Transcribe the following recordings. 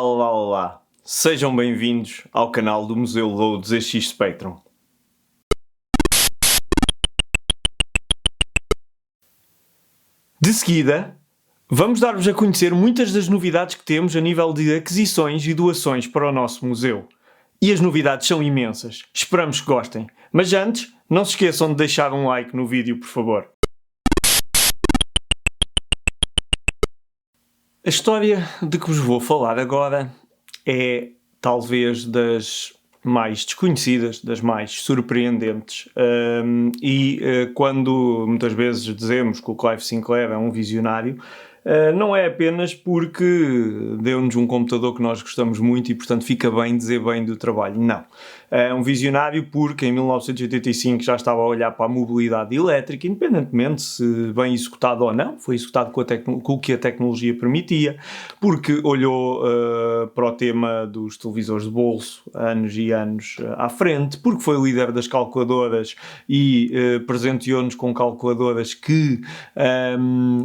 Olá, olá, olá. Sejam bem-vindos ao canal do Museu Loads ZX Spectrum. De seguida, vamos dar-vos a conhecer muitas das novidades que temos a nível de aquisições e doações para o nosso museu. E as novidades são imensas. Esperamos que gostem. Mas antes, não se esqueçam de deixar um like no vídeo, por favor. A história de que vos vou falar agora é talvez das mais desconhecidas, das mais surpreendentes, quando muitas vezes dizemos que o Clive Sinclair é um visionário, não é apenas porque deu-nos um computador que nós gostamos muito e portanto fica bem dizer bem do trabalho, não. É um visionário porque em 1985 já estava a olhar para a mobilidade elétrica, independentemente se bem executado ou não, foi executado com o que a tecnologia permitia, porque olhou para o tema dos televisores de bolso anos e anos à frente, porque foi líder das calculadoras e presenteou-nos com calculadoras que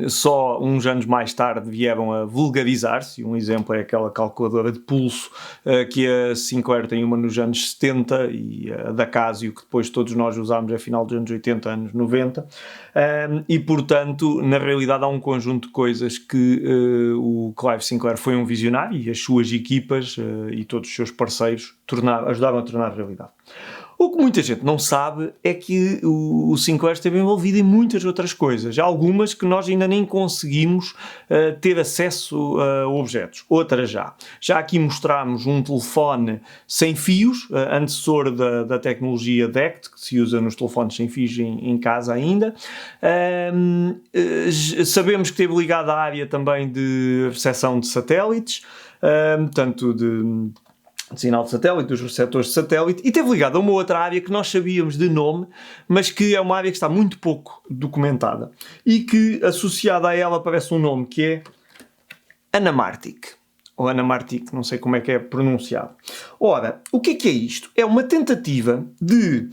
só uns anos mais tarde vieram a vulgarizar-se. Um exemplo é aquela calculadora de pulso que a Sinclair tem uma nos anos 70 e a da Casio, que depois todos nós usámos a final dos anos 80, anos 90, e portanto na realidade há um conjunto de coisas que o Clive Sinclair foi um visionário e as suas equipas e todos os seus parceiros ajudaram a tornar realidade. O que muita gente não sabe é que o Sinclair esteve envolvido em muitas outras coisas, algumas que nós ainda nem conseguimos ter acesso a objetos, outras já. Já aqui mostramos um telefone sem fios, antecessor da tecnologia DECT, que se usa nos telefones sem fios em casa ainda. Sabemos que esteve ligado à área também de recepção de satélites, tanto de sinal de satélite, dos receptores de satélite, e esteve ligado a uma outra área que nós sabíamos de nome, mas que é uma área que está muito pouco documentada e que, associada a ela, aparece um nome que é Anamartic, ou Anamartic, não sei como é que é pronunciado. Ora, o que é isto? É uma tentativa de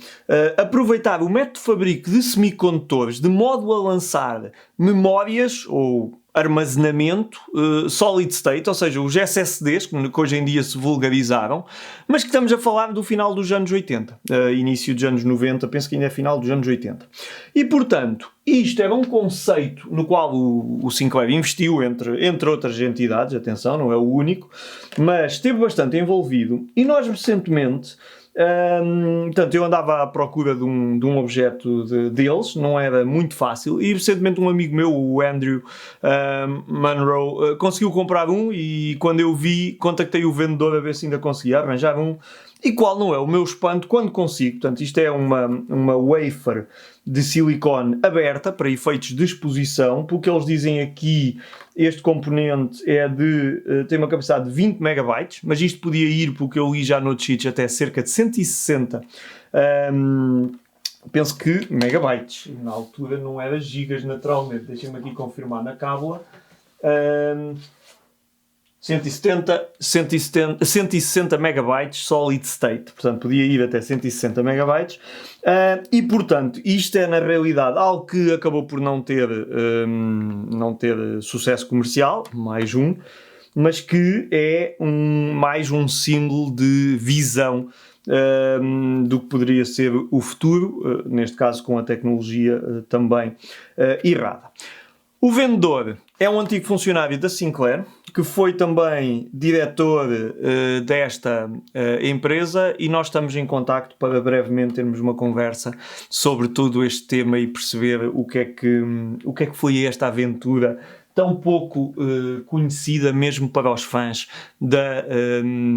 aproveitar o método de fabrico de semicondutores de modo a lançar memórias ou armazenamento solid state, ou seja, os SSDs, que hoje em dia se vulgarizaram, mas que estamos a falar do final dos anos 80, início dos anos 90, penso que ainda é final dos anos 80. E, portanto, isto era um conceito no qual o Sinclair investiu, entre outras entidades, atenção, não é o único, mas esteve bastante envolvido, e nós recentemente... portanto, eu andava à procura de um objeto deles, não era muito fácil, e recentemente um amigo meu, o Andrew Munro, conseguiu comprar um, e quando eu vi, contactei o vendedor a ver se ainda conseguia arranjar um, e qual não é o meu espanto quando consigo. Portanto, isto é uma wafer de silicone aberta para efeitos de exposição, porque eles dizem aqui, este componente tem uma capacidade de 20 megabytes, mas isto podia ir, porque eu li já noutros sítios, até cerca de 160 penso que megabytes, na altura não era gigas naturalmente, deixem-me aqui confirmar na cábula. 160 megabytes solid state, portanto podia ir até 160 megabytes, e portanto isto é na realidade algo que acabou por não ter sucesso comercial, mais um, mas que é mais um símbolo de visão do que poderia ser o futuro, neste caso com a tecnologia também errada. O vendedor é um antigo funcionário da Sinclair, que foi também diretor desta empresa, e nós estamos em contacto para brevemente termos uma conversa sobre todo este tema e perceber o que é que foi esta aventura tão pouco conhecida mesmo para os fãs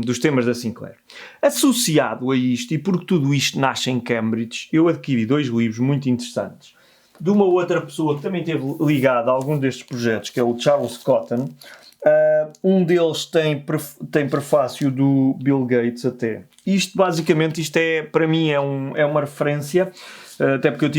dos temas da Sinclair. Associado a isto, e porque tudo isto nasce em Cambridge, eu adquiri 2 livros muito interessantes de uma outra pessoa que também esteve ligada a algum destes projetos, que é o Charles Cotton. Um deles tem prefácio do Bill Gates até. Isto, basicamente, para mim é uma referência, até porque eu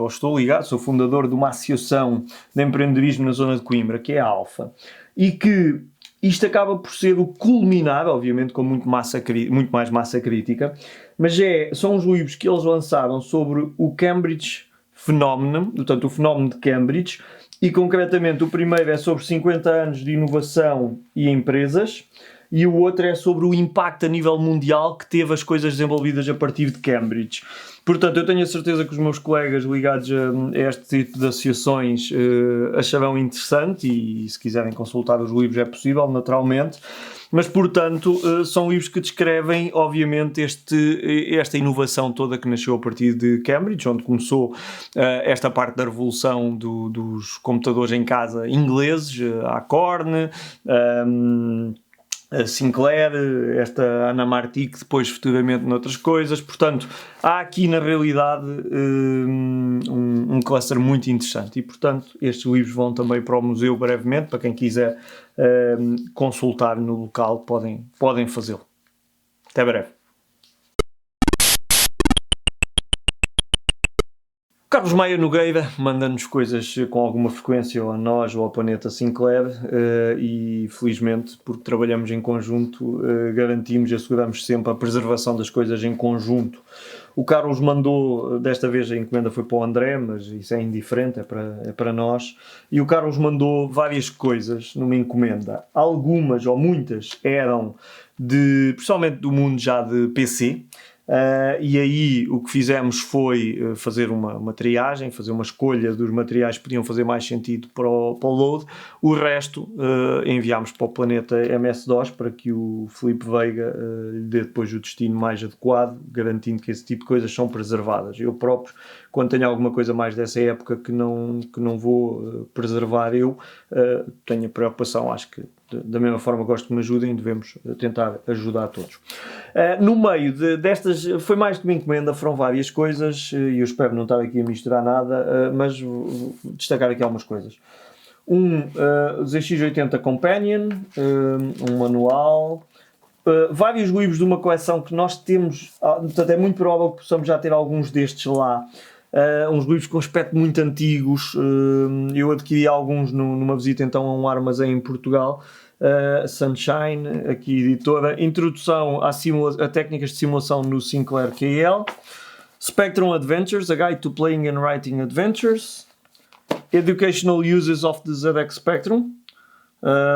estou ligado, sou fundador de uma associação de empreendedorismo na zona de Coimbra, que é a Alfa, e que isto acaba por ser o culminar, obviamente com muito mais massa crítica, mas são os livros que eles lançaram sobre o Cambridge Phenomenon, portanto o fenómeno de Cambridge, e concretamente o primeiro é sobre 50 anos de inovação e empresas, e o outro é sobre o impacto a nível mundial que teve as coisas desenvolvidas a partir de Cambridge. Portanto, eu tenho a certeza que os meus colegas ligados a este tipo de associações acharão interessante e se quiserem consultar os livros é possível, naturalmente. Mas, portanto, são livros que descrevem, obviamente, esta inovação toda que nasceu a partir de Cambridge, onde começou esta parte da revolução dos computadores em casa ingleses, a Acorn, a Sinclair, esta Anamartic, depois futuramente noutras coisas. Portanto, há aqui na realidade um cluster muito interessante e, portanto, estes livros vão também para o museu brevemente, para quem quiser consultar no local, podem fazê-lo. Até breve. Carlos Maia Nogueira manda-nos coisas com alguma frequência a nós ou ao planeta Sinclair e felizmente, porque trabalhamos em conjunto, garantimos e asseguramos sempre a preservação das coisas em conjunto. O Carlos mandou, desta vez a encomenda foi para o André, mas isso é indiferente, é para nós. E o Carlos mandou várias coisas numa encomenda. Algumas ou muitas eram principalmente do mundo já de PC. E aí o que fizemos foi fazer uma triagem, fazer uma escolha dos materiais que podiam fazer mais sentido para o load. O resto enviámos para o planeta MS-DOS para que o Filipe Veiga lhe dê depois o destino mais adequado, garantindo que esse tipo de coisas são preservadas. Eu próprio, quando tenho alguma coisa mais dessa época que não vou preservar tenho a preocupação, acho que da mesma forma gosto que me ajudem, devemos tentar ajudar todos. No meio destas, foi mais que uma encomenda, foram várias coisas, e eu espero não estar aqui a misturar nada, mas vou destacar aqui algumas coisas. ZX80 Companion, um manual, vários livros de uma coleção que nós temos, portanto é muito provável que possamos já ter alguns destes lá. Uns livros com aspecto muito antigos. Eu adquiri alguns numa visita então a um armazém em Portugal. Sunshine, aqui editora, Introdução a técnicas de simulação no Sinclair KL, Spectrum Adventures, A Guide to Playing and Writing Adventures, Educational Uses of the ZX Spectrum,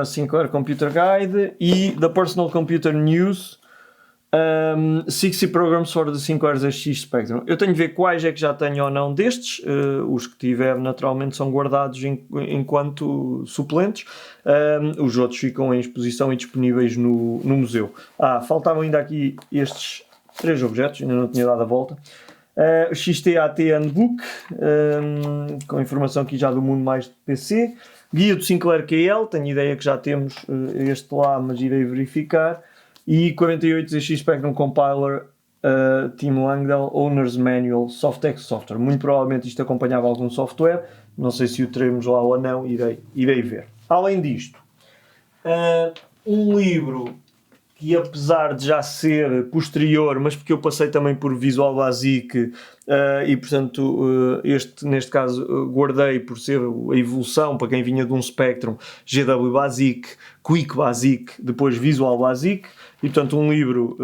Sinclair Computer Guide e The Personal Computer News, 60 Programs for the Sinclair ZX Spectrum. Eu tenho de ver quais é que já tenho ou não destes. Os que tiver naturalmente são guardados enquanto suplentes. Os outros ficam em exposição e disponíveis no museu. Faltavam ainda aqui estes 3 objetos, ainda não tinha dado a volta. O XTAT Handbook, com informação aqui já do mundo mais de PC. Guia do Sinclair KL, tenho ideia que já temos este lá, mas irei verificar. E 48 ZX Spectrum Compiler, Tim Langdell, Owner's Manual, Softex Software. Muito provavelmente isto acompanhava algum software, não sei se o teremos lá ou não, irei ver. Além disto, um livro que, apesar de já ser posterior, mas porque eu passei também por Visual Basic e portanto neste caso guardei por ser a evolução para quem vinha de um Spectrum, GW Basic, Quick Basic, depois Visual Basic, e portanto um livro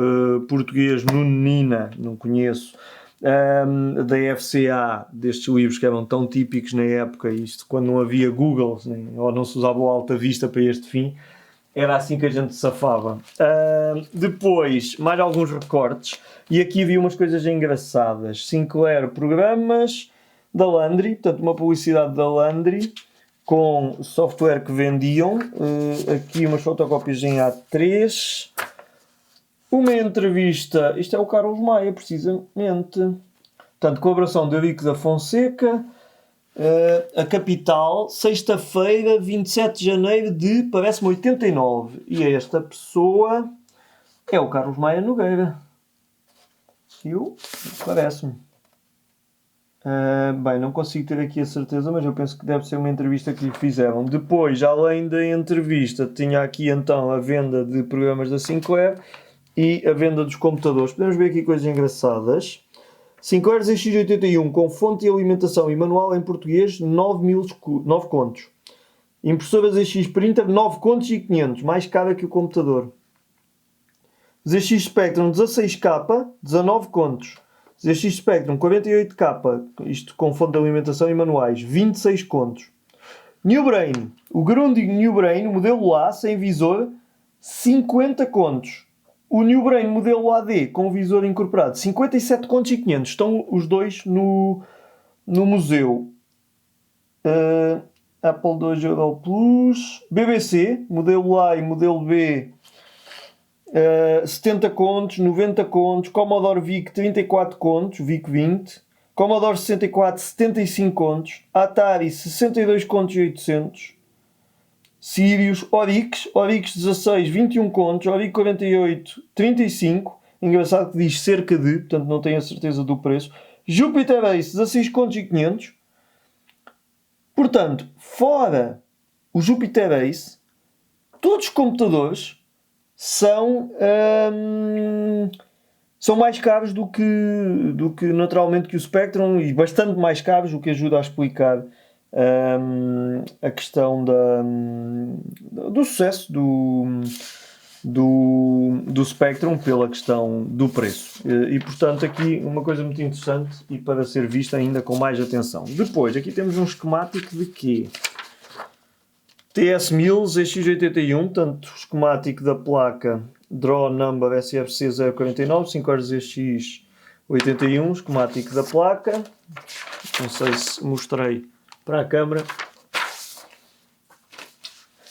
português, Nuno Nina, não conheço, da FCA, destes livros que eram tão típicos na época, isto quando não havia Google, ou não se usava o Alta Vista para este fim, era assim que a gente safava. Depois, mais alguns recortes, e aqui havia umas coisas engraçadas. Sinclair Programas da Landry, portanto uma publicidade da Landry com software que vendiam. Aqui umas fotocópias em A3. Uma entrevista, isto é o Carlos Maia, precisamente. Portanto, colaboração de Eurico da Fonseca. A Capital, sexta-feira, 27 de janeiro de, parece-me, 89. E esta pessoa é o Carlos Maia Nogueira. Parece-me. Bem, não consigo ter aqui a certeza, mas eu penso que deve ser uma entrevista que lhe fizeram. Depois, além da entrevista, tinha aqui então a venda de programas da Sinclair e a venda dos computadores. Podemos ver aqui coisas engraçadas. Sinclair ZX81 com fonte de alimentação e manual em português, 9 contos. Impressora ZX Printer, 9 contos e 500, mais cara que o computador. ZX Spectrum 16K, 19 contos. ZX Spectrum 48K, isto com fonte de alimentação e manuais, 26 contos. New Brain, o Grundig New Brain, o modelo A, sem visor, 50 contos. O New Brain modelo AD com visor incorporado, 57 contos e 500. Estão os dois no museu. Apple II Euro Plus. BBC, modelo A e modelo B, 70 contos, 90 contos. Commodore VIC, 34 contos, VIC 20. Commodore 64, 75 contos. Atari, 62 contos e 800. Sirius, Oryx 16, 21 contos. Oryx 48, 35. Engraçado que diz cerca de, portanto não tenho a certeza do preço. Jupiter Ace, 16 contos e 500. Portanto, fora o Jupiter Ace, todos os computadores são mais caros do que naturalmente que o Spectrum, e bastante mais caros, o que ajuda a explicar a questão do sucesso do Spectrum pela questão do preço. E portanto aqui uma coisa muito interessante e para ser vista ainda com mais atenção. Depois aqui temos um esquemático de quê? TS1000 ZX81, portanto o esquemático da placa Draw Number SFC 049, 5 horas ZX81, esquemático da placa. Não sei se mostrei para a câmara.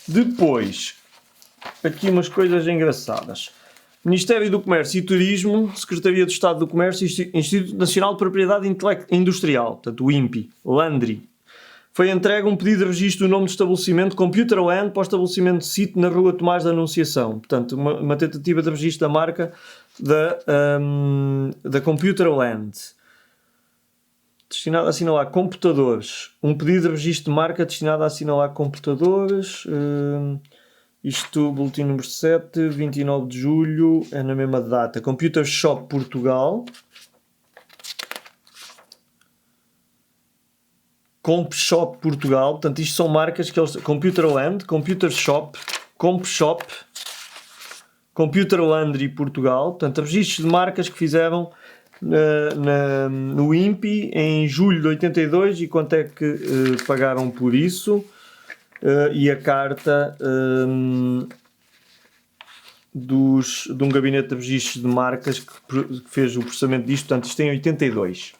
Depois, aqui umas coisas engraçadas. Ministério do Comércio e Turismo, Secretaria de Estado do Comércio, Instituto Nacional de Propriedade Industrial, portanto o INPI, Landry. Foi entregue um pedido de registro do nome do estabelecimento Computerland para o estabelecimento de sítio na Rua Tomás da Anunciação. Portanto, uma tentativa de registro da marca da Computerland. Destinado a assinalar computadores. Um pedido de registro de marca destinado a assinalar computadores. Isto, boletim número 7, 29 de julho, é na mesma data. Computer Shop Portugal. Comp Shop Portugal, portanto isto são marcas que eles... Computerland, Computer Shop, Comp Shop, Computerlandry Portugal, portanto registros de marcas que fizeram no INPI em julho de 82 e quanto é que pagaram por isso, e a carta de um gabinete de registros de marcas que fez o processamento disto, portanto isto em 82.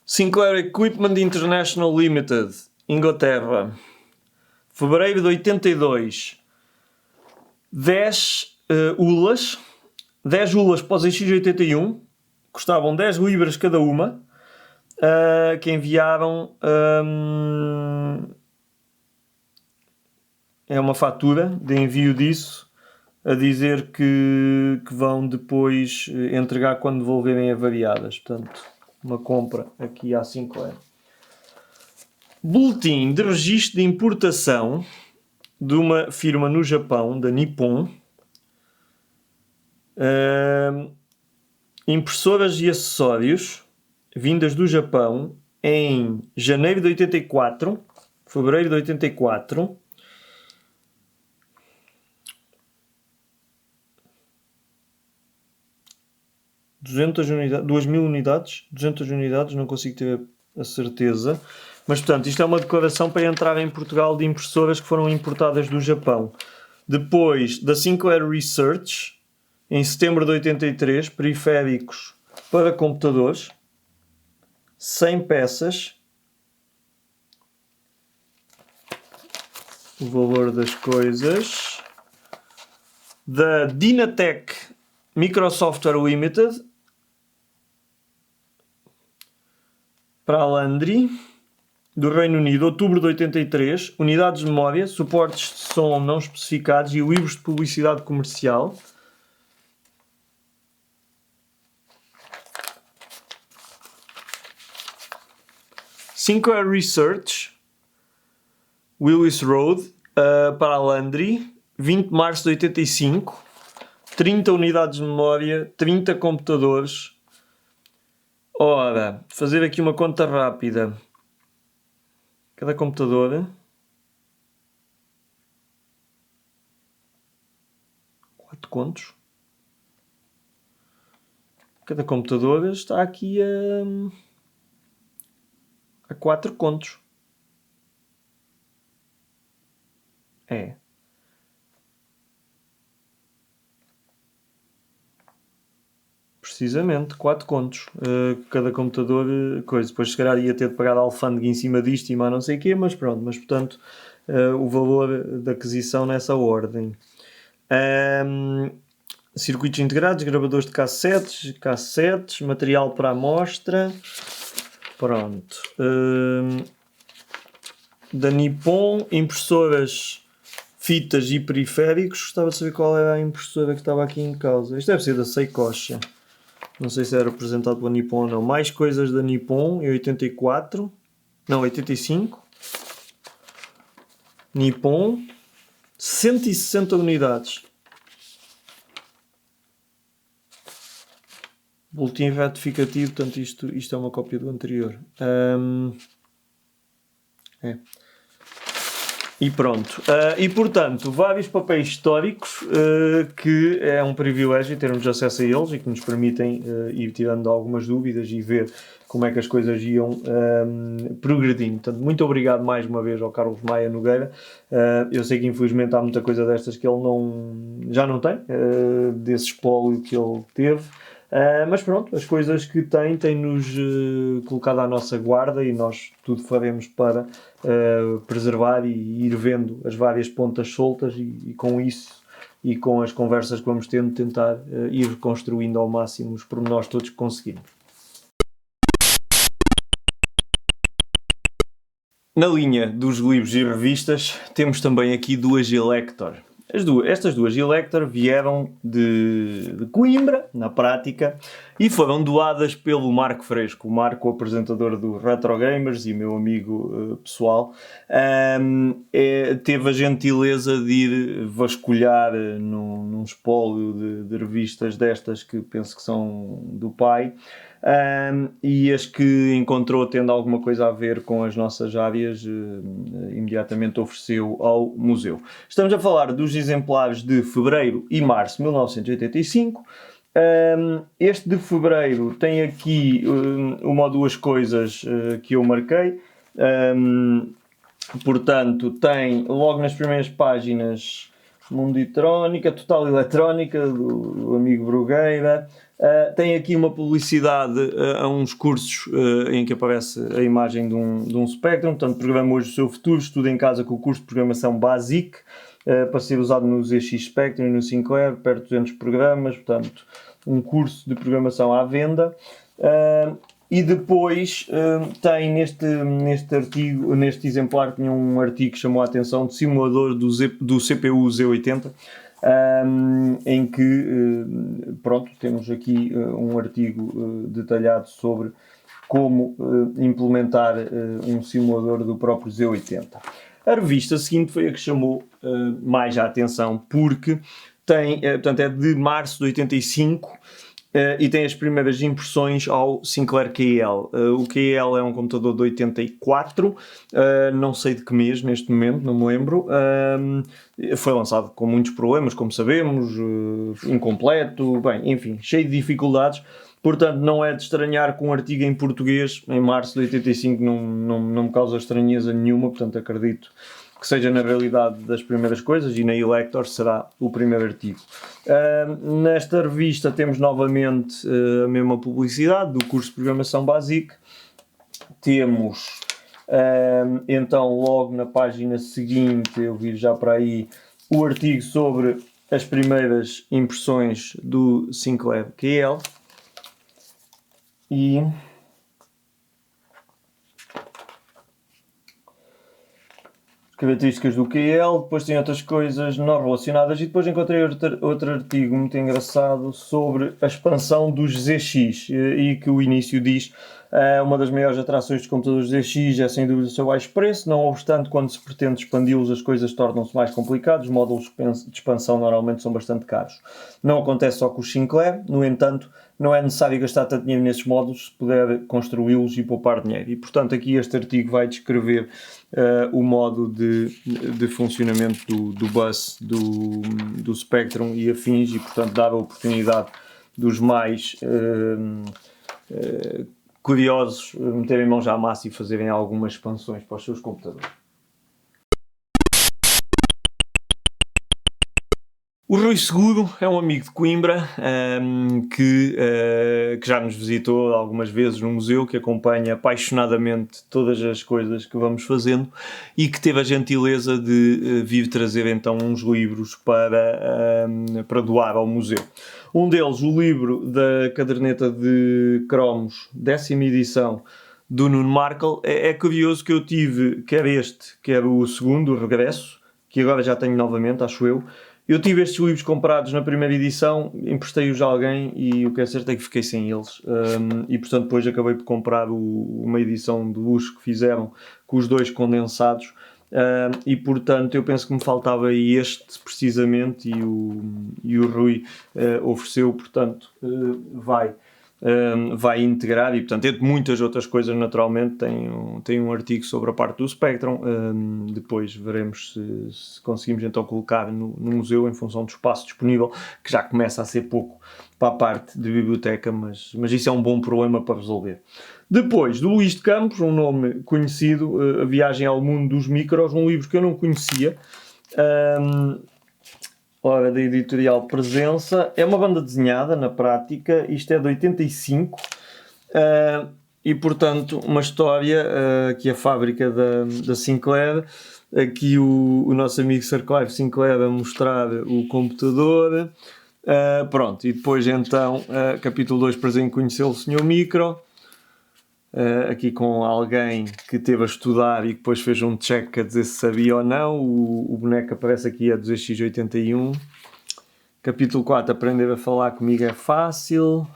Sinclair Equipment International Limited, Inglaterra, fevereiro de 82, 10 ulas para os ZX81, custavam 10 libras cada uma, que enviaram, é uma fatura de envio disso, a dizer que vão depois entregar quando devolverem avariadas, portanto... Uma compra aqui à Sinclair. Boletim de registro de importação de uma firma no Japão, da Nippon. Impressoras e acessórios vindas do Japão em janeiro de 84, fevereiro de 84. Unidades, 2000 unidades, 200 unidades, não consigo ter a certeza. Mas, portanto, isto é uma declaração para entrar em Portugal de impressoras que foram importadas do Japão. Depois, da Sinclair Research, em setembro de 83, periféricos para computadores, 100 peças. O valor das coisas. Da Dynatec Microsoftware Limited, para a Landry, do Reino Unido, outubro de 83, unidades de memória, suportes de som não especificados e livros de publicidade comercial. Sinclair Research, Willis Road, para a Landry, 20 de março de 85, 30 unidades de memória, 30 computadores. Ora, fazer aqui uma conta rápida. Cada computador... 4 contos. Cada computador está aqui a 4 contos. É. precisamente, 4 contos. Cada computador, coisa. Depois se calhar ia ter de pagar a alfândega em cima disto e mais não sei o quê, mas pronto. Mas portanto, o valor da aquisição nessa ordem. Circuitos integrados, gravadores de cassetes, material para amostra. Pronto. Da Nippon, impressoras, fitas e periféricos. Gostava de saber qual era a impressora que estava aqui em causa. Isto deve ser da Seikosha. Não sei se era representado pela Nippon ou não. Mais coisas da Nippon em 84. Não, 85. Nippon. 160 unidades. Boletim retificativo, portanto isto é uma cópia do anterior. E pronto. E portanto, vários papéis históricos que é um privilégio termos acesso a eles e que nos permitem ir tirando algumas dúvidas e ver como é que as coisas iam progredindo. Portanto, muito obrigado mais uma vez ao Carlos Maia Nogueira. Eu sei que infelizmente há muita coisa destas que ele já não tem, desse espólio que ele teve. Mas pronto, as coisas que tem-nos colocado à nossa guarda e nós tudo faremos para preservar e ir vendo as várias pontas soltas e com isso e com as conversas que vamos tendo tentar ir reconstruindo ao máximo os pormenores todos que conseguimos. Na linha dos livros e revistas temos também aqui duas Elector. Estas duas Elector vieram de Coimbra, na prática, e foram doadas pelo Marco Fresco, o Marco, o apresentador do Retro Gamers e meu amigo pessoal. Teve a gentileza de ir vasculhar num espólio de revistas destas que penso que são do pai. E as que encontrou tendo alguma coisa a ver com as nossas áreas, imediatamente ofereceu ao museu. Estamos a falar dos exemplares de fevereiro e março de 1985. Este de fevereiro tem aqui uma ou duas coisas que eu marquei. Portanto, tem logo nas primeiras páginas Munditrónica, Total Eletrónica, do amigo Brugueira. Tem aqui uma publicidade a uns cursos em que aparece a imagem de um Spectrum. Portanto, programa hoje o seu futuro, estuda em casa com o curso de programação BASIC, para ser usado no ZX Spectrum e no Sinclair, perto de 200 programas. Portanto, um curso de programação à venda. E depois tem neste artigo, neste exemplar, tinha um artigo que chamou a atenção de simulador do CPU Z80, em que, pronto, temos aqui um artigo detalhado sobre como implementar um simulador do próprio Z80. A revista seguinte foi a que chamou mais a atenção, porque portanto, é de março de 85, e tem as primeiras impressões ao Sinclair KL. O KL é um computador de 84, não sei de que mês neste momento, não me lembro. Foi lançado com muitos problemas, como sabemos, incompleto, bem, enfim, cheio de dificuldades. Portanto, não é de estranhar que um artigo em português, em março de 85, não me causa estranheza nenhuma, portanto acredito que seja na realidade das primeiras coisas, e na Elector será o primeiro artigo. Nesta revista temos novamente a mesma publicidade do curso de Programação Basic. Temos então logo na página seguinte, eu vi já para aí, o artigo sobre as primeiras impressões do Sinclair KL. E características do QL, depois tem outras coisas não relacionadas, e depois encontrei outro artigo muito engraçado sobre a expansão dos ZX, e que o início diz: uma das maiores atrações dos computadores ZX é sem dúvida o seu baixo preço, não obstante, quando se pretende expandi-los as coisas tornam-se mais complicadas, os módulos de expansão normalmente são bastante caros. Não acontece só com os Sinclair, no entanto, não é necessário gastar tanto dinheiro nesses módulos se puder construí-los e poupar dinheiro. E portanto aqui este artigo vai descrever o modo de funcionamento do bus, do Spectrum e afins, e portanto dar a oportunidade dos mais curiosos meterem mãos à massa e fazerem algumas expansões para os seus computadores. O Rui Seguro é um amigo de Coimbra que já nos visitou algumas vezes no museu, que acompanha apaixonadamente todas as coisas que vamos fazendo e que teve a gentileza de vir trazer então uns livros para doar ao museu. Um deles, o livro da caderneta de cromos, 10ª edição, do Nuno Markle. É curioso que eu tive, quer este, quer o segundo, o Regresso, que agora já tenho novamente, acho eu. Eu tive estes livros comprados na primeira edição, emprestei-os a alguém e o que é certo é que fiquei sem eles. E portanto depois acabei por comprar uma edição de luxo que fizeram com os dois condensados. E portanto eu penso que me faltava este precisamente e o Rui ofereceu, portanto vai integrar e, portanto, entre muitas outras coisas, naturalmente, tem um artigo sobre a parte do Spectrum. Depois veremos se conseguimos então colocar no museu em função do espaço disponível, que já começa a ser pouco para a parte de biblioteca, mas isso é um bom problema para resolver. Depois, do Luís de Campos, um nome conhecido, A Viagem ao Mundo dos Micros, um livro que eu não conhecia. Ora, da editorial Presença. É uma banda desenhada, na prática. Isto é de 85. E, portanto, uma história que a fábrica da Sinclair. Aqui o nosso amigo Sir Clive Sinclair a mostrar o computador. Pronto, e depois, então, capítulo 2, prazer em conhecê-lo, o Sr. Micro. Aqui com alguém que teve a estudar e que depois fez um check a dizer se sabia ou não. O boneco aparece aqui a 2x81. Capítulo 4, aprender a falar comigo é fácil.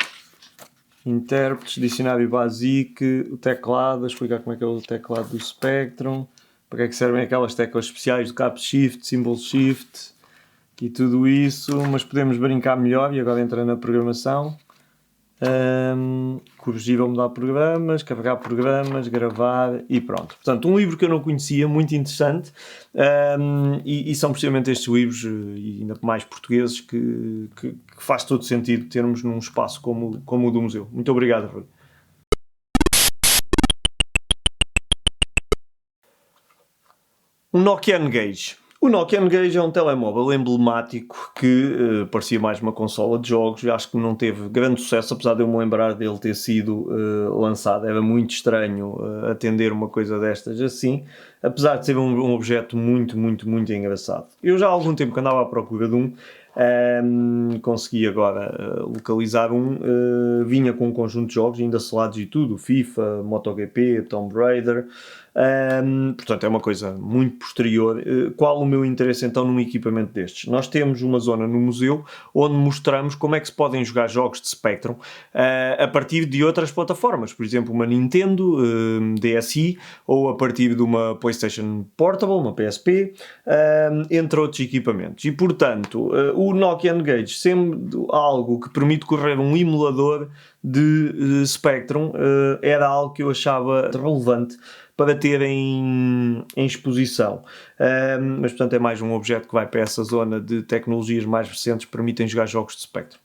Intérpretes, dicionário basic, o teclado, a explicar como é que é o teclado do Spectrum, para que é que servem aquelas teclas especiais do Cap Shift, Symbol Shift e tudo isso, mas podemos brincar melhor e agora entra na programação. Corrigir ou mudar programas, carregar programas, gravar e pronto. Portanto, um livro que eu não conhecia, muito interessante, e são precisamente estes livros, e ainda mais portugueses, que faz todo sentido termos num espaço como o do museu. Muito obrigado, Rui. Um Nokia N-Gage. O Nokia N-Gage é um telemóvel emblemático que parecia mais uma consola de jogos e acho que não teve grande sucesso, apesar de eu me lembrar dele ter sido lançado. Era muito estranho atender uma coisa destas assim, apesar de ser um objeto muito, muito, muito engraçado. Eu já há algum tempo que andava à procura de um, consegui agora localizar um, vinha com um conjunto de jogos ainda selados e tudo, FIFA, MotoGP, Tomb Raider. Portanto é uma coisa muito posterior. Qual o meu interesse então num equipamento destes? Nós temos uma zona no museu onde mostramos como é que se podem jogar jogos de Spectrum a partir de outras plataformas, por exemplo uma Nintendo DSi ou a partir de uma PlayStation Portable, uma PSP, entre outros equipamentos. E portanto o Nokia N-Gage, sendo algo que permite correr um emulador de Spectrum, era algo que eu achava relevante para ter em exposição. Mas, portanto, é mais um objeto que vai para essa zona de tecnologias mais recentes que permitem jogar jogos de Spectrum.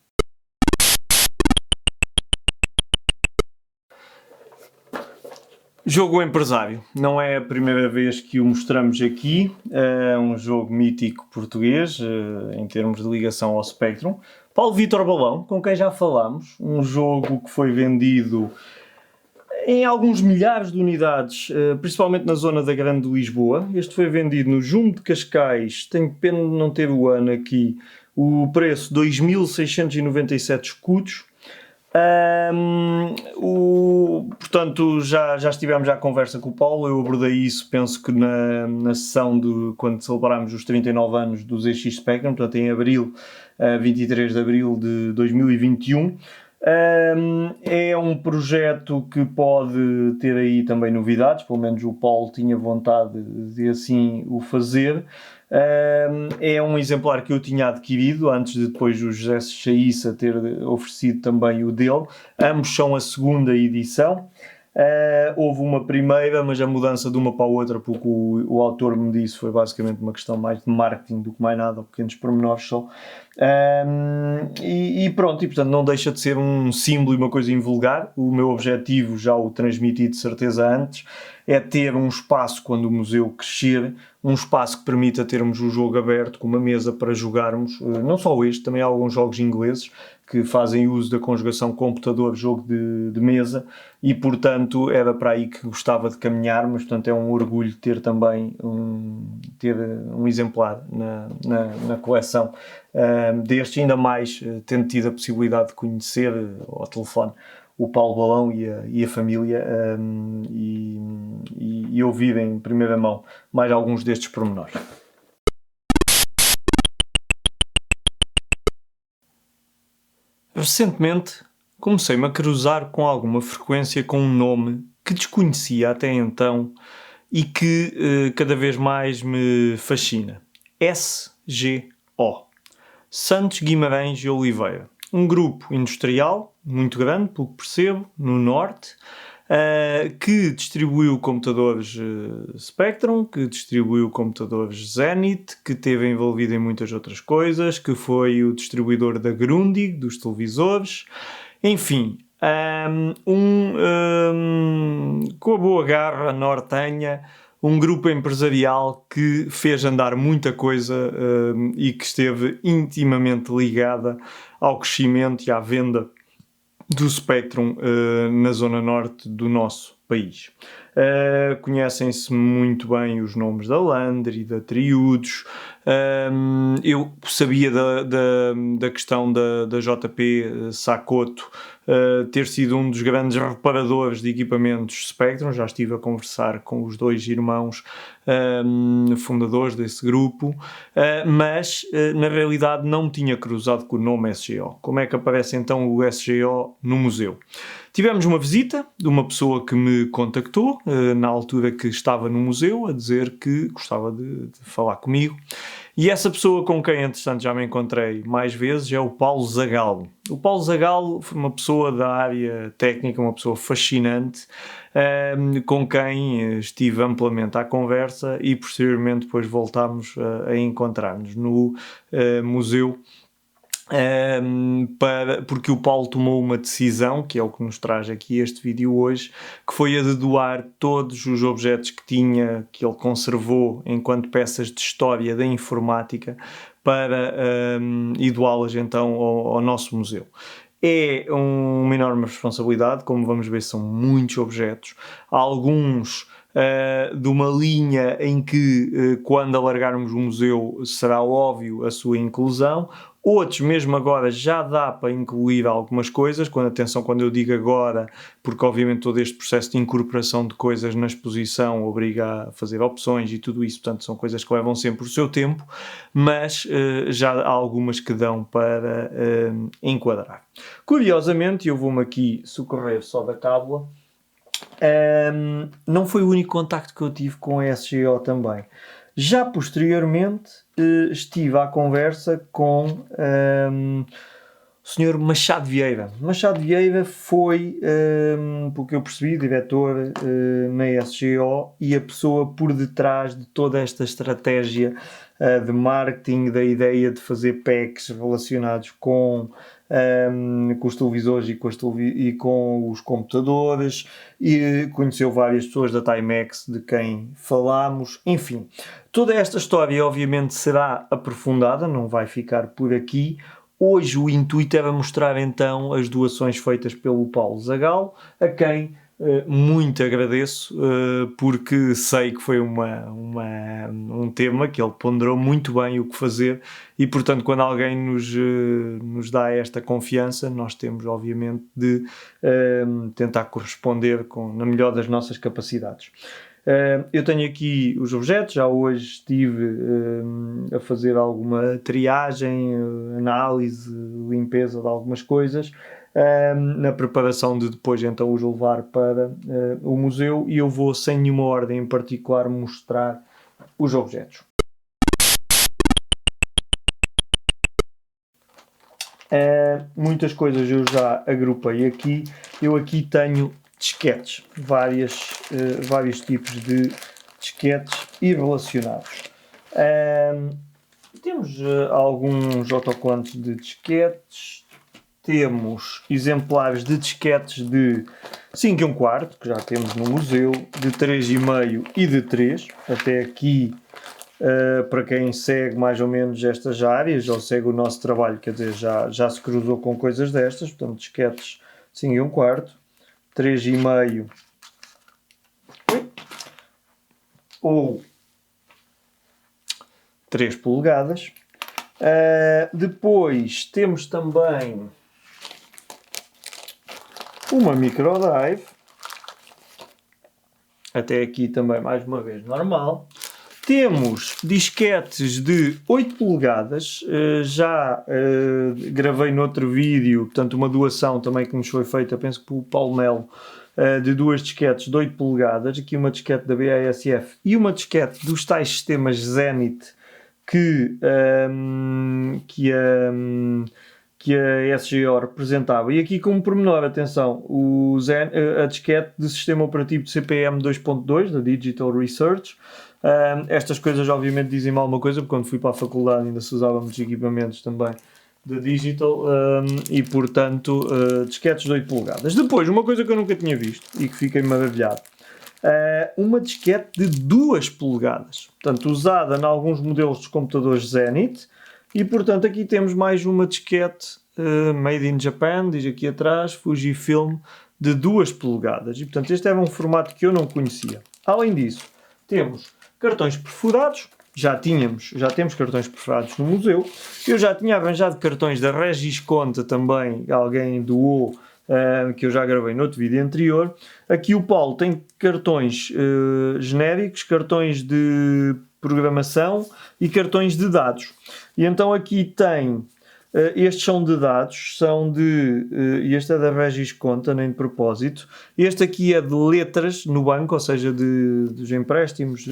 Jogo Empresário. Não é a primeira vez que o mostramos aqui. É um jogo mítico português, em termos de ligação ao Spectrum. Paulo Vítor Balão, com quem já falámos. Um jogo que foi vendido em alguns milhares de unidades, principalmente na zona da Grande Lisboa. Este foi vendido no Jumbo de Cascais, tenho pena de não ter o ano aqui, o preço 2.697 escudos. Portanto, já estivemos à conversa com o Paulo, eu abordei isso, penso que na sessão de quando celebramos os 39 anos do ZX Spectrum, portanto em abril, 23 de abril de 2021. É um projeto que pode ter aí também novidades, pelo menos o Paulo tinha vontade de assim o fazer. É um exemplar que eu tinha adquirido antes de depois o José Chaissa ter oferecido também o dele. Ambos são a segunda edição. Houve uma primeira, mas a mudança de uma para a outra, porque o autor me disse, foi basicamente uma questão mais de marketing do que mais nada, pequenos pormenores só. E pronto, e portanto não deixa de ser um símbolo e uma coisa invulgar. O meu objetivo, já o transmiti de certeza antes, é ter um espaço, quando o museu crescer, um espaço que permita termos o jogo aberto, com uma mesa para jogarmos, não só este, também há alguns jogos ingleses que fazem uso da conjugação computador-jogo de mesa, e portanto era para aí que gostava de caminhar, mas portanto é um orgulho ter também ter um exemplar na coleção deste, ainda mais tendo tido a possibilidade de conhecer ao telefone o Paulo Balão e a família, e ouvir em primeira mão mais alguns destes pormenores. Recentemente comecei-me a cruzar com alguma frequência com um nome que desconhecia até então e que cada vez mais me fascina. SGO. Santos Guimarães de Oliveira. Um grupo industrial muito grande, pelo que percebo, no norte, que distribuiu computadores Spectrum, que distribuiu computadores Zenith, que esteve envolvido em muitas outras coisas, que foi o distribuidor da Grundig, dos televisores, enfim, com a boa garra nortenha, um grupo empresarial que fez andar muita coisa e que esteve intimamente ligada ao crescimento e à venda do Spectrum na zona norte do nosso país. Conhecem-se muito bem os nomes da Landry, da Triudos. Eu sabia da questão da JP Sacoto ter sido um dos grandes reparadores de equipamentos Spectrum. Já estive a conversar com os dois irmãos fundadores desse grupo, mas na realidade não me tinha cruzado com o nome SGO. Como é que aparece então o SGO no museu? Tivemos uma visita de uma pessoa que me contactou na altura que estava no museu, a dizer que gostava de falar comigo. E essa pessoa, com quem entretanto já me encontrei mais vezes, é o Paulo Zagallo. O Paulo Zagallo foi uma pessoa da área técnica, uma pessoa fascinante, com quem estive amplamente à conversa, e posteriormente depois voltámos a encontrar-nos no museu. Porque o Paulo tomou uma decisão, que é o que nos traz aqui este vídeo hoje, que foi a de doar todos os objetos que tinha, que ele conservou enquanto peças de história da informática, para e doá-las então ao nosso museu. É uma enorme responsabilidade, como vamos ver são muitos objetos, alguns de uma linha em que quando alargarmos o museu será óbvio a sua inclusão. Outros, mesmo agora, já dá para incluir algumas coisas, quando eu digo agora, porque obviamente todo este processo de incorporação de coisas na exposição obriga a fazer opções e tudo isso, portanto são coisas que levam sempre o seu tempo, mas já há algumas que dão para enquadrar. Curiosamente, eu vou-me aqui socorrer só da cábula, não foi o único contacto que eu tive com a SGO também. Já posteriormente estive à conversa com o Sr. Machado Vieira. Machado Vieira foi, porque eu percebi, diretor na SGO e a pessoa por detrás de toda esta estratégia de marketing, da ideia de fazer packs relacionados com os televisores e com os computadores, e conheceu várias pessoas da Timex de quem falámos, enfim. Toda esta história obviamente será aprofundada, não vai ficar por aqui. Hoje o intuito era mostrar então as doações feitas pelo Paulo Zagallo, a quem muito agradeço, porque sei que foi um tema que ele ponderou muito bem o que fazer, e portanto quando alguém nos dá esta confiança, nós temos obviamente de tentar corresponder na melhor das nossas capacidades. Eu tenho aqui os objetos, já hoje estive a fazer alguma triagem, análise, limpeza de algumas coisas, na preparação de depois então os levar para o museu, e eu vou sem nenhuma ordem em particular mostrar os objetos. Muitas coisas eu já agrupei aqui. Eu aqui tenho disquetes, vários tipos de disquetes e relacionados. Temos alguns autocolantes de disquetes, temos exemplares de disquetes de 5 1/4, que já temos no museu, de 3,5 e de 3, até aqui, para quem segue mais ou menos estas áreas, ou segue o nosso trabalho, quer dizer, já se cruzou com coisas destas, portanto, disquetes 5 1/4, 3,5 ou 3 polegadas. Depois temos também uma microdrive, até aqui também mais uma vez normal. Temos disquetes de 8 polegadas, já gravei noutro vídeo, portanto uma doação também que nos foi feita, penso que pelo Paulo Melo, de 2 disquetes de 8 polegadas, aqui uma disquete da BASF e uma disquete dos tais sistemas Zenit que a SGO representava. E aqui como pormenor, atenção, a disquete de sistema operativo de CP/M 2.2, da Digital Research. Estas coisas obviamente dizem-me alguma coisa, porque quando fui para a faculdade ainda se usava muitos equipamentos também da Digital, e portanto disquetes de 8 polegadas. Depois, uma coisa que eu nunca tinha visto e que fiquei maravilhado, uma disquete de 2 polegadas, portanto usada em alguns modelos dos computadores Zenit, e portanto aqui temos mais uma disquete made in Japan, diz aqui atrás, Fujifilm, de 2 polegadas, e portanto este era um formato que eu não conhecia. Além disso, temos cartões perfurados, já temos cartões perfurados no museu. Eu já tinha arranjado cartões da Regis Conta também, alguém doou, que eu já gravei no outro vídeo anterior. Aqui o Paulo tem cartões genéricos, cartões de programação e cartões de dados. E então aqui tem, estes são de dados, este é da Regis Conta, nem de propósito. Este aqui é de letras no banco, ou seja, dos empréstimos,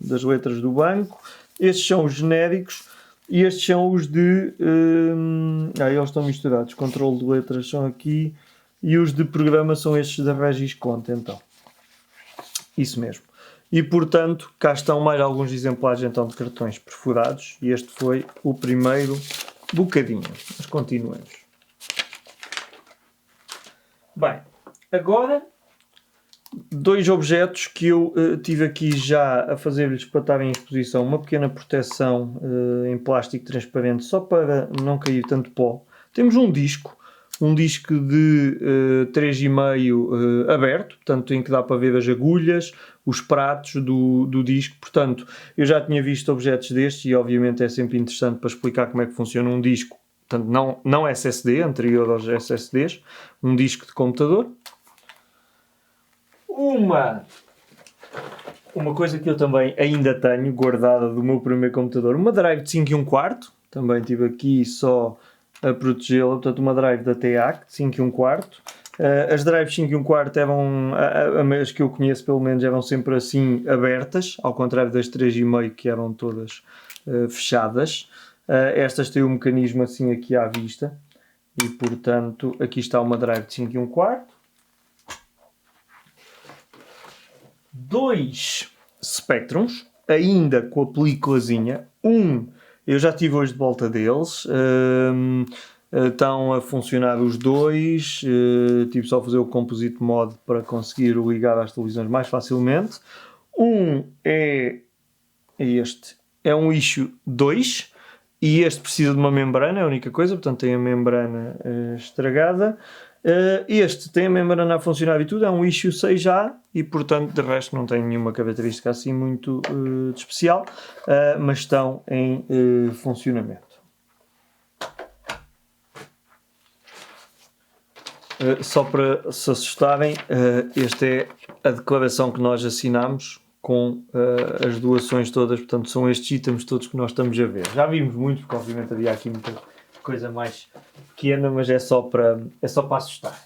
das letras do banco. Estes são os genéricos e estes são os de... eles estão misturados, controle de letras são aqui e os de programa são estes da Regis Conta, então. Isso mesmo. E portanto, cá estão mais alguns exemplares então de cartões perfurados e este foi o primeiro bocadinho. Mas continuemos. Bem, agora 2 objetos que eu tive aqui já a fazer-lhes para estar em exposição. Uma pequena proteção em plástico transparente só para não cair tanto pó. Temos um disco de 3,5 aberto, portanto em que dá para ver as agulhas, os pratos do disco. Portanto, eu já tinha visto objetos destes e obviamente é sempre interessante para explicar como é que funciona um disco, portanto não SSD, anterior aos SSDs, um disco de computador. Uma coisa que eu também ainda tenho guardada do meu primeiro computador, uma drive de 5 1/4, também tive aqui só a protegê-la, portanto uma drive da TEAC de 5 1/4. As drives 5 1/4 eram, as que eu conheço pelo menos, eram sempre assim abertas, ao contrário das 3,5 que eram todas fechadas. Estas têm um mecanismo assim aqui à vista e portanto aqui está uma drive de 5 1/4. 2 Spectrums, ainda com a peliculazinha. Eu já estive hoje de volta deles. Estão a funcionar os dois. Tive só a fazer o Composite Mod para conseguir ligar às televisões mais facilmente. É este. É um Issue 2 e este precisa de uma membrana, é a única coisa, portanto tem a membrana estragada. Este tem a membrana a funcionar e tudo, é um Issue 6A e portanto de resto não tem nenhuma característica assim muito de especial, mas estão em funcionamento. Só para se assustarem, esta é a declaração que nós assinamos com as doações todas, portanto são estes itens todos que nós estamos a ver. Já vimos muito, porque obviamente havia aqui muita coisa mais pequena, mas é só para assustar.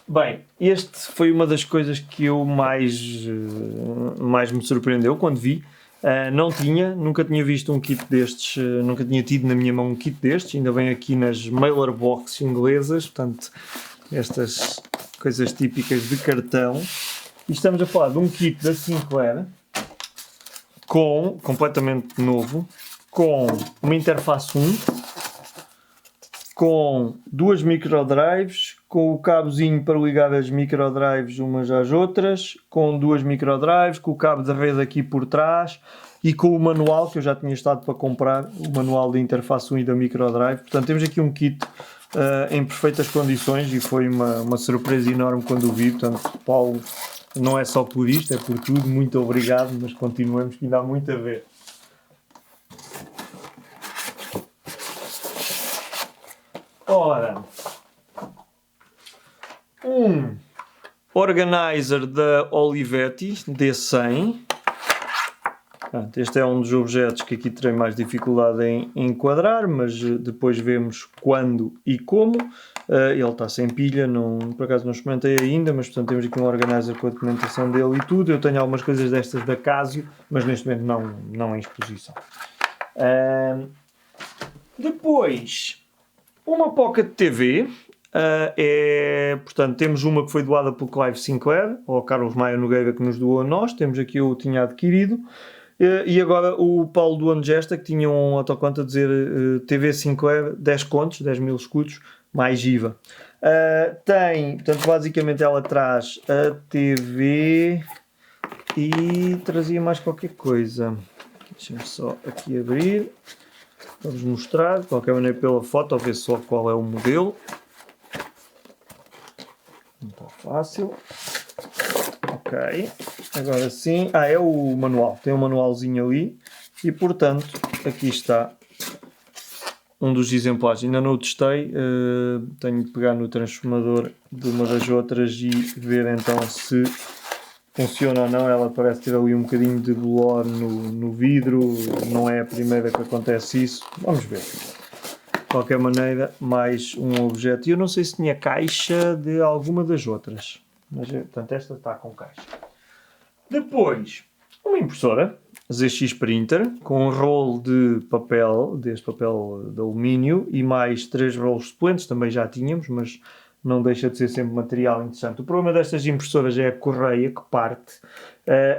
Bem, este foi uma das coisas que eu mais me surpreendeu quando vi. Nunca tinha visto um kit destes, nunca tinha tido na minha mão um kit destes, ainda vem aqui nas mailer box inglesas, portanto estas coisas típicas de cartão. E estamos a falar de um kit da Sinclair, completamente novo, com uma interface 1, com duas microdrives, com o cabozinho para ligar as microdrives umas às outras, com duas microdrives, com o cabo de rede aqui por trás e com o manual que eu já tinha estado para comprar, o manual da interface 1 e da microdrive. Portanto, temos aqui um kit em perfeitas condições e foi uma surpresa enorme quando o vi. Portanto, Paulo, não é só por isto, é por tudo. Muito obrigado, mas continuamos que ainda há muito a ver. Ora, um organizer da Olivetti D100. Este é um dos objetos que aqui terei mais dificuldade em enquadrar, mas depois vemos quando e como. Ele está sem pilha, por acaso não experimentei ainda, mas portanto temos aqui um organizer com a documentação dele e tudo. Eu tenho algumas coisas destas da Casio, mas neste momento não em exposição. Depois, uma Pocket TV. Portanto, temos uma que foi doada pelo Clive Sinclair, ou Carlos Maia Nogueira, que nos doou a nós. Temos aqui eu tinha adquirido. E agora o Paulo doou-nos Gesta, que tinha um autoconto a dizer TV Sinclair 10 contos, 10 mil escudos, mais IVA. Portanto, basicamente ela traz a TV e trazia mais qualquer coisa. Deixa-me só aqui abrir. Vamos mostrar, de qualquer maneira pela foto, a ver só qual é o modelo. Não está fácil. Ok, agora sim. É o manual, tem um manualzinho ali e portanto aqui está um dos exemplares. Ainda não o testei, tenho de pegar no transformador de uma das outras e ver então se funciona ou não. Ela parece ter ali um bocadinho de bolor no vidro, não é a primeira que acontece isso, vamos ver. De qualquer maneira, mais um objeto. Eu não sei se tinha caixa de alguma das outras, mas portanto esta está com caixa. Depois, uma impressora ZX Printer com um rolo de papel, deste papel de alumínio, e mais 3 rolos suplentes, também já tínhamos, mas não deixa de ser sempre material interessante. O problema destas impressoras é a correia que parte.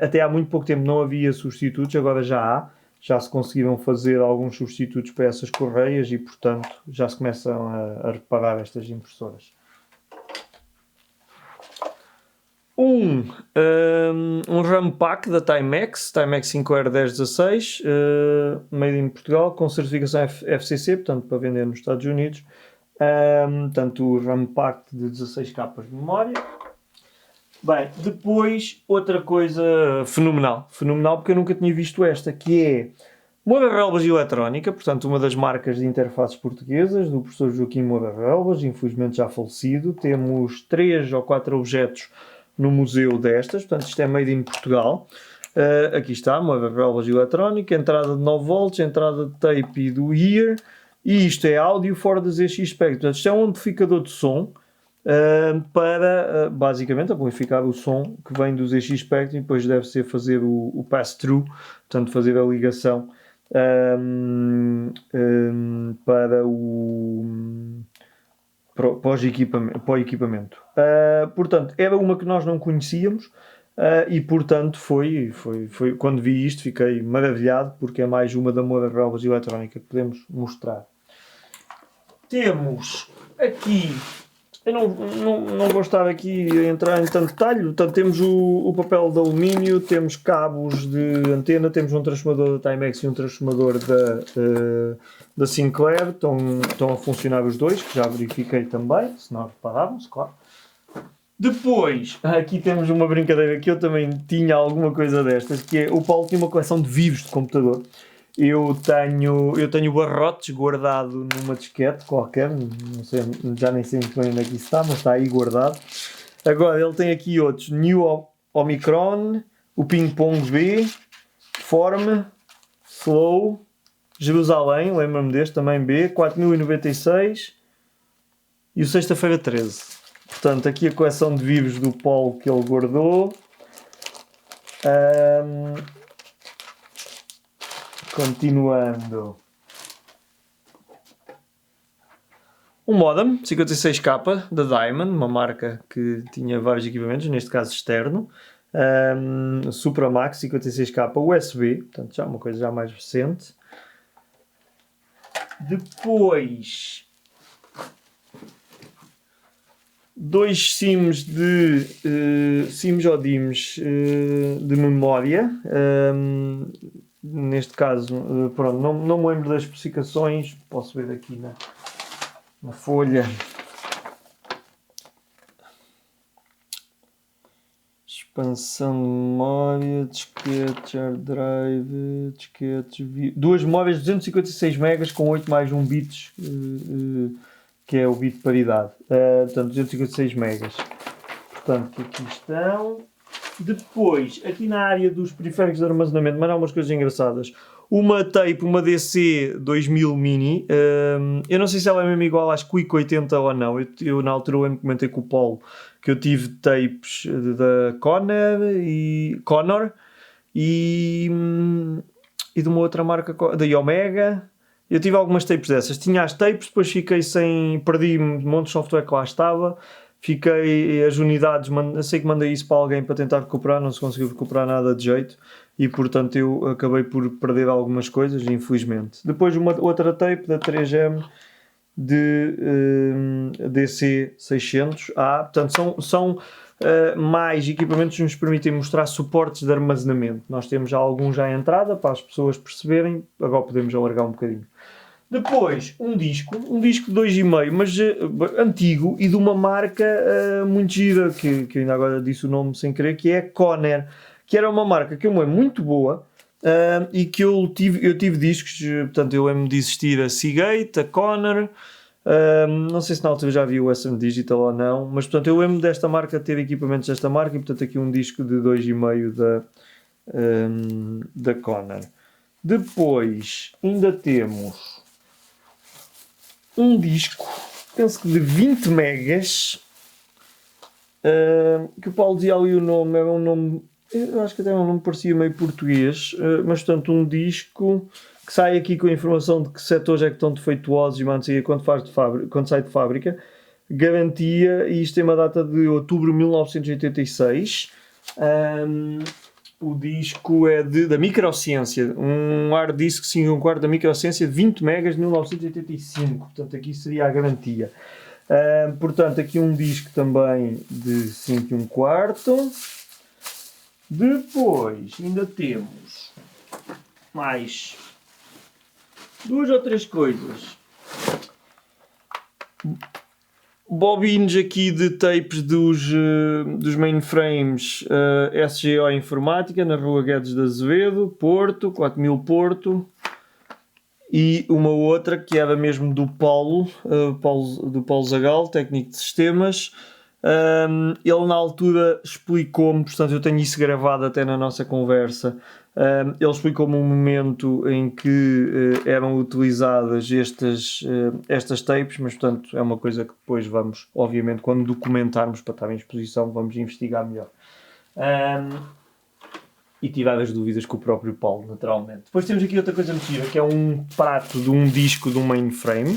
Até há muito pouco tempo não havia substitutos, agora já há. Já se conseguiram fazer alguns substitutos para essas correias e, portanto, já se começam a reparar estas impressoras. Um RAM pack da Timex Sinclair 1016, made in Portugal, com certificação FCC, portanto para vender nos Estados Unidos. Portanto o RAM pack de 16 capas de memória. Bem, depois outra coisa fenomenal porque eu nunca tinha visto esta, que é Moura Relvas Eletrónica, portanto uma das marcas de interfaces portuguesas, do professor Joaquim Moura Relvas, infelizmente já falecido. Temos 3 ou 4 objetos no museu destas, portanto isto é made in Portugal. Aqui está, uma relvas eletrónica, entrada de 9 volts, entrada de tape e do ear, e isto é áudio fora da ZX Spectrum. Portanto, isto é um amplificador de som para basicamente amplificar o som que vem do ZX Spectrum e depois deve ser fazer o pass-through, portanto fazer a ligação para o equipamento. Portanto, era uma que nós não conhecíamos e, portanto, foi quando vi isto fiquei maravilhado, porque é mais uma da Moura Relvas Eletrónica que podemos mostrar. Temos aqui, eu não vou estar aqui a entrar em tanto detalhe, portanto, temos o papel de alumínio, temos cabos de antena, temos um transformador da Timex e um transformador da Sinclair, estão a funcionar os dois, que já verifiquei também, se não reparávamos, claro. Depois, aqui temos uma brincadeira que eu também tinha alguma coisa destas, que é, o Paulo tinha uma coleção de vírus de computador. Eu tenho barrotes guardado numa disquete qualquer, não sei, já nem sei muito bem onde é que isso está, mas está aí guardado. Agora ele tem aqui outros, New Omicron, o Ping Pong B, Form, Flow, Jerusalém, lembro-me deste também B, 4096 e o Sexta-feira 13. Portanto, aqui a coleção de vírus do Paulo que ele guardou. Continuando. Um modem 56K da Diamond, uma marca que tinha vários equipamentos, neste caso externo. Supramax 56K USB, portanto já uma coisa já mais recente. Depois 2 sims ou DIMMs de memória. Neste caso, pronto, não me lembro das especificações, posso ver aqui na folha. Expansão de memória, disquetes, hard drive, disquetes, 2 memórias 256 MB com 8 mais 1 bits, que é o bit de paridade. Portanto, 256 MB. Portanto, aqui estão. Depois, aqui na área dos periféricos de armazenamento, mas há umas coisas engraçadas. Uma tape, uma DC 2000 Mini. Eu não sei se ela é mesmo igual às Quick 80 ou não. Eu na altura eu comentei com o Paulo que eu tive tapes da Conor e de uma outra marca, da Omega. Eu tive algumas tapes dessas. Tinha as tapes, depois fiquei sem... Perdi um monte de software que lá estava. Fiquei as unidades, eu sei que mandei isso para alguém para tentar recuperar, não se conseguiu recuperar nada de jeito e portanto eu acabei por perder algumas coisas, infelizmente. Depois uma outra tape da 3M de DC600A, portanto são mais equipamentos que nos permitem mostrar suportes de armazenamento. Nós temos já alguns já à entrada para as pessoas perceberem, agora podemos alargar um bocadinho. Depois, um disco de 2,5, mas antigo e de uma marca muito gira, que eu ainda agora disse o nome sem querer, que é a Conor, que era uma marca que é muito boa e que eu tive discos, portanto eu lembro de existir a Seagate, a Conor, não sei se na altura já vi o SM Digital ou não, mas portanto eu lembro desta marca ter equipamentos desta marca e portanto aqui um disco de 2,5 da Conor. Depois, ainda temos um disco, penso que de 20 megas, que o Paulo dizia ali o nome, era um nome, eu acho que até um nome parecia meio português, mas portanto um disco que sai aqui com a informação de que setores é que estão defeituosos e mantiga quando sai de fábrica, garantia, e isto tem uma data de outubro de 1986. O disco é da Microciência, um hard disk 5 1/4 da Microciência, 20 megas de 1985, portanto aqui seria a garantia. Portanto, aqui um disco também de 5 1/4. Depois ainda temos mais 2 ou 3 coisas. Bobines aqui de tapes dos mainframes SGO Informática, na Rua Guedes de Azevedo, Porto, 4000 Porto. E uma outra que era mesmo do Paulo Zagal, técnico de sistemas. Ele na altura explicou-me, portanto eu tenho isso gravado até na nossa conversa, ele explicou-me um momento em que eram utilizadas estas tapes, mas portanto é uma coisa que depois vamos, obviamente, quando documentarmos para estar em exposição, vamos investigar melhor. E tirar as dúvidas com o próprio Paulo, naturalmente. Depois temos aqui outra coisa metida, que é um prato de um disco de um mainframe.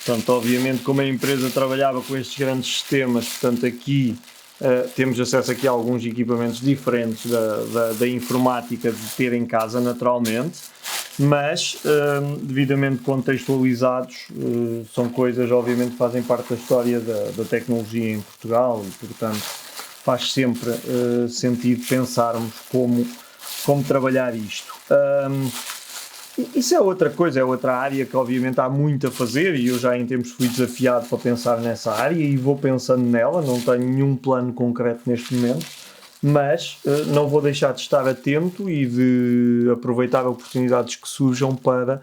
Portanto, obviamente, como a empresa trabalhava com estes grandes sistemas, portanto, aqui temos acesso aqui a alguns equipamentos diferentes da informática de ter em casa, naturalmente, mas devidamente contextualizados, são coisas, obviamente, que fazem parte da história da tecnologia em Portugal e, portanto, faz sempre sentido pensarmos como trabalhar isto. Isso é outra coisa, é outra área que obviamente há muito a fazer e eu já em tempos fui desafiado para pensar nessa área e vou pensando nela, não tenho nenhum plano concreto neste momento, mas não vou deixar de estar atento e de aproveitar oportunidades que surjam para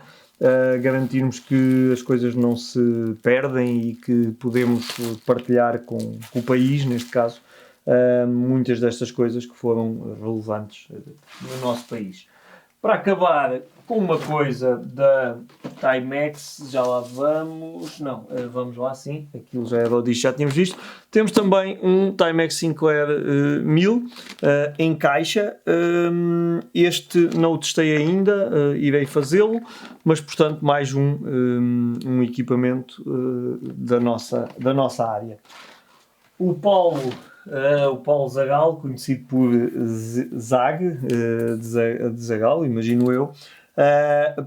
garantirmos que as coisas não se perdem e que podemos partilhar com o país, neste caso, muitas destas coisas que foram relevantes no nosso país. Para acabar com uma coisa Timex, já lá vamos. Não, vamos lá sim. Aquilo já era o disco, já tínhamos visto. Temos também um Timex Sinclair 1000 em caixa. Este não o testei ainda, irei fazê-lo, mas portanto mais um equipamento da nossa área. O Paulo Zagal, conhecido por Zag, de Zagal, imagino eu,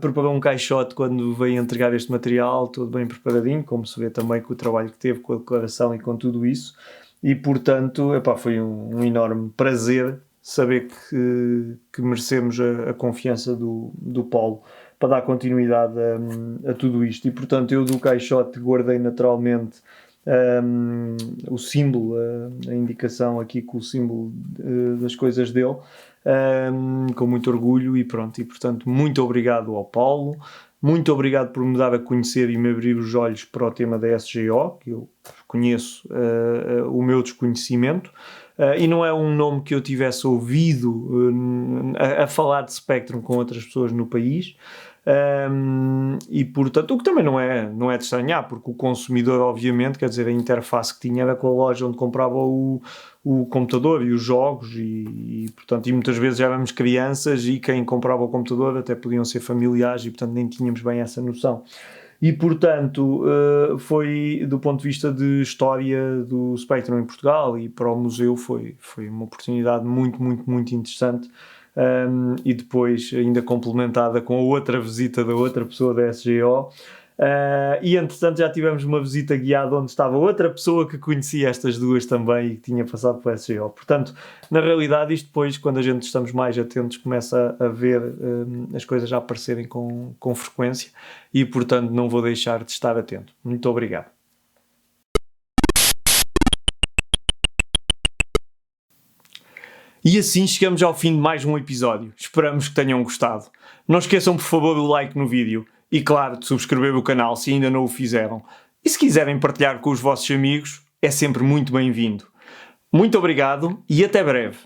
preparou um caixote quando veio entregar este material, todo bem preparadinho, como se vê também com o trabalho que teve, com a declaração e com tudo isso. E portanto, foi um enorme prazer saber que merecemos a confiança do Paulo para dar continuidade a tudo isto. E portanto, eu do caixote guardei naturalmente o símbolo, a indicação aqui com o símbolo das coisas dele, com muito orgulho e pronto. E portanto, muito obrigado ao Paulo, muito obrigado por me dar a conhecer e me abrir os olhos para o tema da SGO, que eu conheço o meu desconhecimento. E não é um nome que eu tivesse ouvido a falar de Spectrum com outras pessoas no país. E portanto, o que também não é de estranhar, porque o consumidor, obviamente, quer dizer, a interface que tinha era com a loja onde comprava o computador e os jogos, e portanto, e muitas vezes éramos crianças e quem comprava o computador até podiam ser familiares e portanto nem tínhamos bem essa noção. E portanto, foi do ponto de vista de história do Spectrum em Portugal e para o museu foi uma oportunidade muito, muito, muito interessante. E depois ainda complementada com a outra visita da outra pessoa da SGO, e entretanto já tivemos uma visita guiada onde estava outra pessoa que conhecia estas duas também e que tinha passado pela SGO. Portanto, na realidade isto depois, quando a gente estamos mais atentos, começa a ver as coisas a aparecerem com frequência e portanto não vou deixar de estar atento. Muito obrigado. E assim chegamos ao fim de mais um episódio. Esperamos que tenham gostado. Não esqueçam, por favor, do like no vídeo e, claro, de subscrever o canal se ainda não o fizeram. E se quiserem partilhar com os vossos amigos, é sempre muito bem-vindo. Muito obrigado e até breve.